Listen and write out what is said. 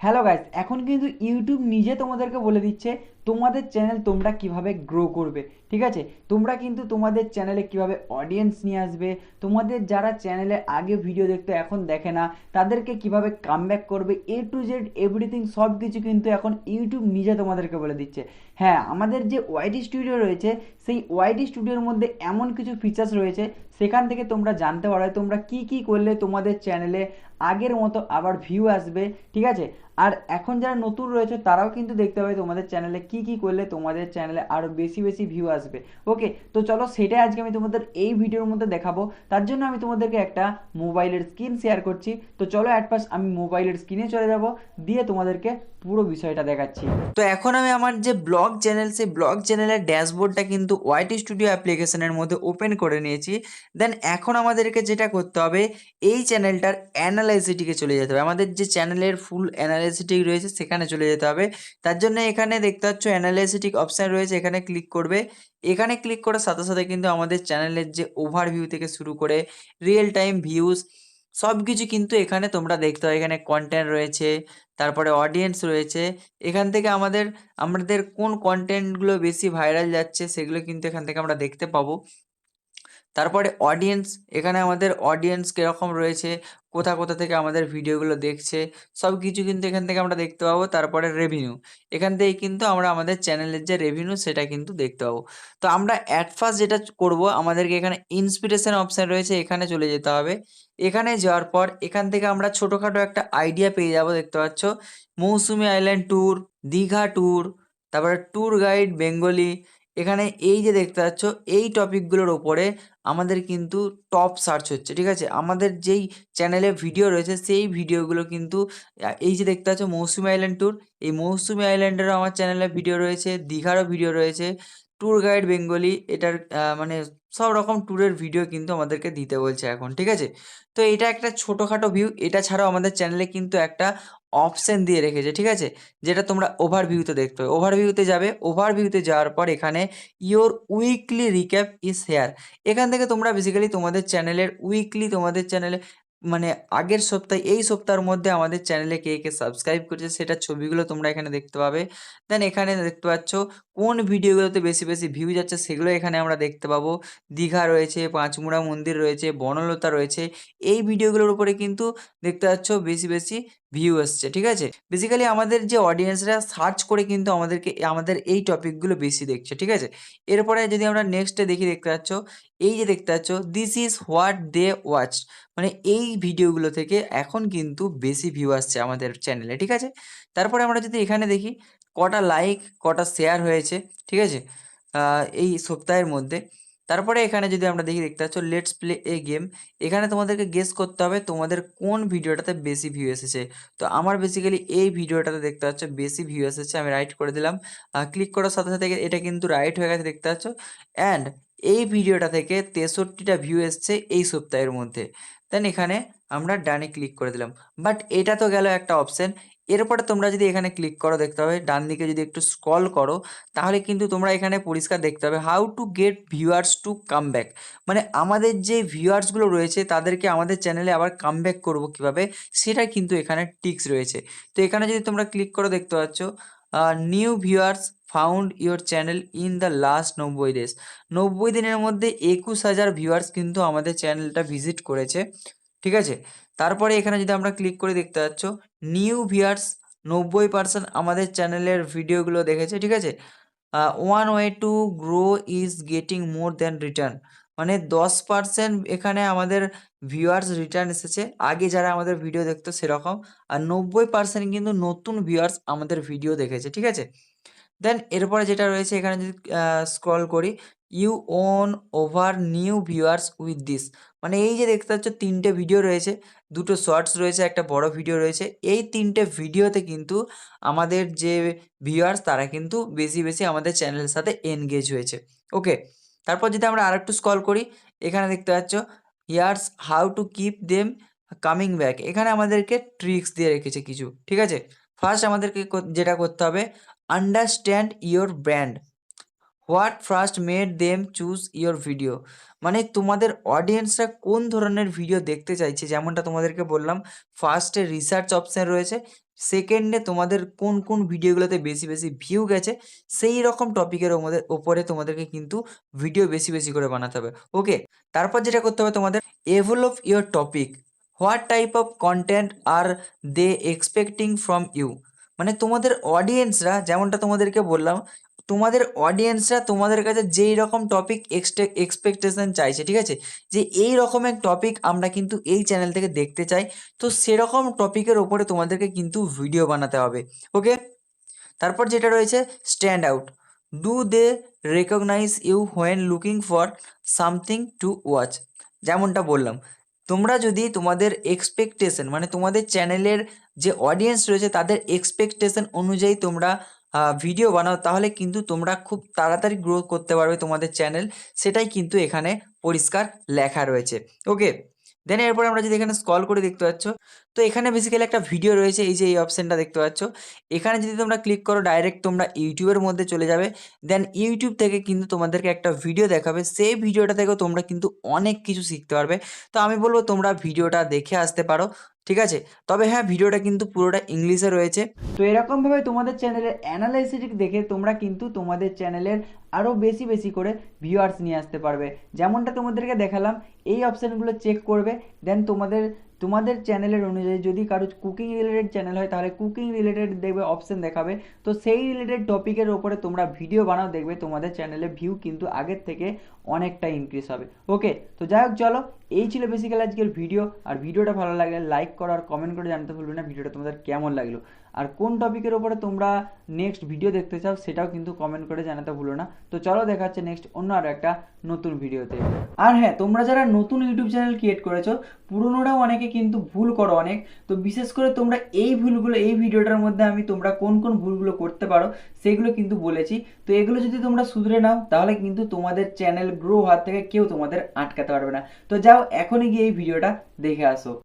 Hello guys, এখন কিন্তু YouTube নিজে তোমাদেরকে বলে দিচ্ছে তোমাদের চ্যানেল তোমরা কিভাবে গ্রো করবে। ঠিক আছে, তোমরা কিন্তু তোমাদের চ্যানেলে কিভাবে অডিয়েন্স নিয়ে আসবে, তোমাদের যারা চ্যানেলে আগে ভিডিও দেখতো এখন দেখে না তাদেরকে কিভাবে কামব্যাক করবে, এ টু জেড এভরিথিং সব কিছু কিন্তু এখন ইউটিউব নিজে তোমাদেরকে বলে দিচ্ছে। হ্যাঁ, আমাদের যে ওয়াইটি স্টুডিও রয়েছে সেই ওয়াইটি স্টুডিওর মধ্যে এমন কিছু ফিচার্স রয়েছে সেখান থেকে তোমরা জানতে পারো তোমরা কি কি করলে তোমাদের চ্যানেলে আগের মতো আবার ভিউ আসবে। ঠিক আছে, আর এখন যারা নতুন রয়েছে তারাও কিন্তু দেখতে পাবে তোমাদের চ্যানেলে কি কি করলে তোমাদের চ্যানেলে আরও বেশি বেশি ভিউ আসবে। ওকে, তো চলো সেটাই আজকে আমি তোমাদের এই ভিডিওর মধ্যে দেখাবো। তার জন্য আমি তোমাদেরকে একটা মোবাইলের স্ক্রিন শেয়ার করছি। তো চলো অ্যাট ফার্স্ট আমি মোবাইলের স্ক্রিনে চলে যাব, দিয়ে তোমাদেরকে পুরো বিষয়টা দেখাচ্ছি। তো এখন আমি আমার যে ব্লগ চ্যানেল সেই ব্লগ চ্যানেলের ড্যাশবোর্ডটা কিন্তু ওয়াইটি স্টুডিও অ্যাপ্লিকেশনের মধ্যে ওপেন করে নিয়েছি। দেন এখন আমাদেরকে যেটা করতে হবে, এই চ্যানেলটার অ্যানালাইসিটিকে চলে যেতে হবে, আমাদের যে চ্যানেলের ফুল অ্যানালাইসিটিক রয়েছে সেখানে চলে যেতে হবে। তার জন্য এখানে দেখতে পাচ্ছ অ্যানালাইসিটিক অপশান রয়েছে, এখানে ক্লিক করবে। এখানে ক্লিক করার সাথে সাথে কিন্তু আমাদের চ্যানেলের যে ওভারভিউ থেকে শুরু করে রিয়েল টাইম ভিউজ সব কিছু কিন্তু এখানে তোমরা দেখতে পাবে। এখানে কন্টেন্ট রয়েছে, তারপরে অডিয়েন্স রয়েছে। এখান থেকে আমাদের আমাদের কোন কন্টেন্টগুলো বেশি ভাইরাল যাচ্ছে সেগুলো কিন্তু এখান থেকে আমরা দেখতে পাবো। তারপরে অডিয়েন্স, এখানে আমাদের অডিয়েন্স কীরকম রয়েছে, কোথা কোথা থেকে আমাদের ভিডিওগুলো দেখছে সব কিছু কিন্তু এখান থেকে আমরা দেখতে পাবো। তারপরে রেভিনিউ, এখান থেকে কিন্তু আমরা আমাদের চ্যানেলের যে রেভিনিউ সেটা কিন্তু দেখতে পাবো। তো আমরা অ্যাট ফার্স্ট যেটা করব, আমাদেরকে এখানে ইন্সপিরেশন অপশান রয়েছে, এখানে চলে যেতে হবে। এখানে যাওয়ার পর এখান থেকে আমরা ছোটোখাটো একটা আইডিয়া পেয়ে যাব, দেখতে পাচ্ছ মৌসুমী আইল্যান্ড ট্যুর, দীঘা ট্যুর, তারপরে ট্যুর গাইড বেঙ্গলি। এখানে এই যে দেখতে পাচ্ছ এই টপিকগুলোর ওপরে আমাদের কিন্তু টপ সার্চ হচ্ছে। ঠিক আছে, আমাদের যেই চ্যানেলে ভিডিও রয়েছে সেই ভিডিওগুলো কিন্তু এই যে দেখতে পাচ্ছ মৌসুমী আইল্যান্ড ট্যুর, এই মৌসুমী আইল্যান্ডেরও আমার চ্যানেলে ভিডিও রয়েছে, দীঘারও ভিডিও রয়েছে, ট্যুর গাইড বেঙ্গলি এটার মানে সব রকম ট্যুরের ভিডিও কিন্তু আমাদেরকে দিতে বলছে এখন। ঠিক আছে, তো এটা একটা ছোটোখাটো ভিউ। এটা ছাড়াও আমাদের চ্যানেলে কিন্তু একটা অপশন দিয়ে রেখেছে, ঠিক আছে, যেটা তোমরা ওভারভিউতে দেখতে হবে। ওভারভিউতে যাবে, ওভারভিউতে যাওয়ার পর এখানে your weekly recap is here. এখান থেকে তোমরা বেসিক্যালি তোমাদের চ্যানেলের উইকলি, তোমাদের চ্যানেলে মানে আগের সপ্তাহে এই সপ্তাহের মধ্যে আমাদের চ্যানেলে কে কে সাবস্ক্রাইব করেছে সেটার ছবিগুলো তোমরা এখানে দেখতে পাবে। দেন এখানে দেখতে পাচ্ছ কোন ভিডিওগুলোতে বেশি বেশি ভিউ যাচ্ছে সেগুলো এখানে আমরা দেখতে পাবো। দীঘা রয়েছে, পাঁচমুড়া মন্দির রয়েছে, বনলতা রয়েছে, এই ভিডিওগুলোর উপরে কিন্তু দেখতে পাচ্ছ বেশি বেশি ভিউ আসছে। ঠিক আছে, বেসিক্যালি আমাদের যে অডিয়েন্সরা সার্চ করে কিন্তু আমাদেরকে আমাদের এই টপিকগুলো বেশি দেখছে। ঠিক আছে, এরপরে যদি আমরা নেক্সটে দেখি, দেখতে পাচ্ছ এই যে দেখতে পাচ্ছ this is what they watch, মানে এই ভিডিওগুলো থেকে এখন কিন্তু বেশি ভিউ আসছে আমাদের চ্যানেলে। ঠিক আছে, তারপরে আমরা যদি এখানে দেখি কটা লাইক কটা শেয়ার হয়েছে, ঠিক আছে, এই সপ্তাহের মধ্যে। তারপরে এখানে যদি আমরা দেখি, দেখতে পাচ্ছ লেটস প্লে এ গেম। এখানে তোমাদেরকে গেস করতে হবে তোমাদের কোন ভিডিওটাতে বেশি ভিউ এসেছে। তো আমার বেসিক্যালি এই ভিডিওটাতে দেখতে পাচ্ছ বেশি ভিউ এসেছে, আমি রাইট করে দিলাম। ক্লিক করার সাথে সাথে এটা কিন্তু রাইট হয়ে গেছে, দেখতে পাচ্ছ। অ্যান্ড এই ভিডিওটা থেকে 63টা ভিউ এসছে এই সপ্তাহের মধ্যে। দেন এখানে আমরা ডানে ক্লিক করে দিলাম। বাট এটা তো গেল একটা অপশন। এরপরে তোমরা যদি এখানে ক্লিক করো, দেখতে হবে ডান দিকে যদি একটু স্ক্রল করো তাহলে কিন্তু তোমরা এখানে পরিষ্কার দেখতে হবে how to get viewers to come back, মানে আমাদের যে ভিউয়ার্সগুলো রয়েছে তাদেরকে আমাদের চ্যানেলে আবার কাম ব্যাক করবো কীভাবে, সেটা কিন্তু এখানে টিক্স রয়েছে। তো এখানে যদি তোমরা ক্লিক করো, দেখতে পাচ্ছ new viewers found your channel in the last 90 days. 90 দিনের মধ্যে 21,000 ভিউয়ার্স কিন্তু আমাদের চ্যানেলটা ভিজিট করেছে। ঠিক আছে, তারপরে এখানে যদি আমরা ক্লিক করে, দেখতে পাচ্ছ নিউ ভিউয়ার্স 90% আমাদের চ্যানেলের ভিডিওগুলো দেখেছে। ঠিক আছে, one way to grow is getting more than return, মানে 10% এখানে আমাদের ভিউয়ার্স রিটার্ন এসেছে, আগে যারা আমাদের ভিডিও দেখতো সেরকম। আর 90% কিন্তু নতুন ভিউয়ার্স আমাদের ভিডিও দেখেছে। ঠিক আছে, দেন এরপরে যেটা রয়েছে এখানে যদি স্ক্রল করি, you own over new viewers with this, মানে এই যে দেখতে পাচ্ছ তিনটে ভিডিও রয়েছে, দুটো শর্টস রয়েছে, একটা বড় ভিডিও রয়েছে, এই তিনটে ভিডিওতে কিন্তু আমাদের যে ভিউয়ার্স তারা কিন্তু বেশি বেশি আমাদের চ্যানেলের সাথে এনগেজ হয়েছে। ওকে, তারপর যদি আমরা আরেকটু স্ক্রল করি, এখানে দেখতে পাচ্ছ here's how to keep them coming back, এখানে আমাদেরকে ট্রিক্স দিয়ে রেখেছে কিছু। ঠিক আছে, ফার্স্ট আমাদেরকে যেটা করতে হবে, understand your brand, what first made them choose your video, মানে তোমাদের অডিয়েন্সরা কোন ধরনের ভিডিও দেখতে চাইছে। যেমনটা তোমাদেরকে বললাম, ফার্স্টে রিসার্চ অপশান রয়েছে, সেকেন্ডে তোমাদের কোন কোন ভিডিওগুলোতে বেশি বেশি ভিউ গেছে সেই রকম টপিকের ওপরে তোমাদেরকে কিন্তু ভিডিও বেশি বেশি করে বানাতে হবে। ওকে, তারপর যেটা করতে হবে তোমাদের, develop your topic, what type of content are they expecting from you. মানে তোমাদের অডিয়েন্সরা, যেমনটা তোমাদেরকে বললাম, তোমাদের অডিয়েন্সরা তোমাদের কাছে যেই রকম টপিক এক্সপেকটেশন চাইছে, ঠিক আছে, যে এই রকমের টপিক আমরা কিন্তু এই চ্যানেল থেকে দেখতে চাই, তো সেরকম টপিকের ওপরে তোমাদেরকে কিন্তু ভিডিও বানাতে হবে। ওকে, তারপর যেটা রয়েছে, stand out, do they recognize you when looking for something to watch. যেমনটা বললাম, তোমরা যদি তোমাদের এক্সপেকটেশন, মানে তোমাদের চ্যানেলের যে অডিয়েন্স রয়েছে তাদের এক্সপেকটেশন অনুযায়ী তোমরা ভিডিও বানাও, তাহলে কিন্তু তোমরা খুব তাড়াতাড়ি গ্রো করতে পারবে তোমাদের চ্যানেল, সেটাই কিন্তু এখানে পরিষ্কার লেখা রয়েছে। ওকে, দেন এরপর আমরা যদি এখানে স্ক্রল করে দেখতে পাচ্ছ, তো এখানে বেসিক্যালি একটা ভিডিও রয়েছে, এই যে এই অপশানটা দেখতে পাচ্ছ, এখানে যদি তোমরা ক্লিক করো ডাইরেক্ট তোমরা ইউটিউবের মধ্যে চলে যাবে। দেন ইউটিউব থেকে কিন্তু তোমাদেরকে একটা ভিডিও দেখাবে, সেই ভিডিওটা থেকেও তোমরা কিন্তু অনেক কিছু শিখতে পারবে। তো আমি বলবো তোমরা ভিডিওটা দেখে আসতে পারো, ঠিক আছে। তবে হ্যাঁ, ভিডিওটা কিন্তু পুরোটা ইংলিশে রয়েছে। তো এরকমভাবে তোমাদের চ্যানেলের অ্যানালাইসিস দেখে তোমরা কিন্তু তোমাদের চ্যানেলের আরও বেশি বেশি করে ভিউয়ার্স নিয়ে আসতে পারবে। যেমনটা তোমাদেরকে দেখালাম, এই অপশানগুলো চেক করবে, দেন তোমাদের তোমাদের চ্যানেলের অনুযায়ী যদি কারো কুকিং রিলেটেড চ্যানেল হয় তাহলে কুকিং রিলেটেড দেখবে অপশান দেখাবে, তো সেই রিলেটেড টপিকের ওপরে তোমরা ভিডিও বানাও, দেখবে তোমাদের চ্যানেলে ভিউ কিন্তু আগের থেকে অনেকটা ইনক্রিজ হবে। ওকে, তো যাই হোক, চলো, এই ছিল বেসিক্যালি আজকের ভিডিও। আর ভিডিওটা ভালো লাগলে লাইক করো আর কমেন্ট করে জানতে ভুলবে না ভিডিওটা তোমাদের কেমন লাগলো, আর কোন টপিকের ওপরে তোমরা নেক্সট ভিডিও দেখতে চাও সেটাও কিন্তু কমেন্ট করে জানাতে ভুলো না। তো চলো, দেখা হচ্ছে নেক্সট অন্য আরও একটা নতুন ভিডিওতে। আর হ্যাঁ, তোমরা যারা নতুন ইউটিউব চ্যানেল ক্রিয়েট করেছো, পুরোনোরাও অনেকে কিন্তু ভুল করো অনেক, তো বিশেষ করে তোমরা এই ভুলগুলো, এই ভিডিওটার মধ্যে আমি তোমরা কোন কোন ভুলগুলো করতে পারো সেগুলো কিন্তু বলেছি। তো এগুলো যদি তোমরা শুধরে নাও তাহলে কিন্তু তোমাদের চ্যানেল গ্রো হওয়ার থেকে কেউ তোমাদের আটকাতে পারবে না। তো যাও, এখনই গিয়ে এই ভিডিওটা দেখে আসো।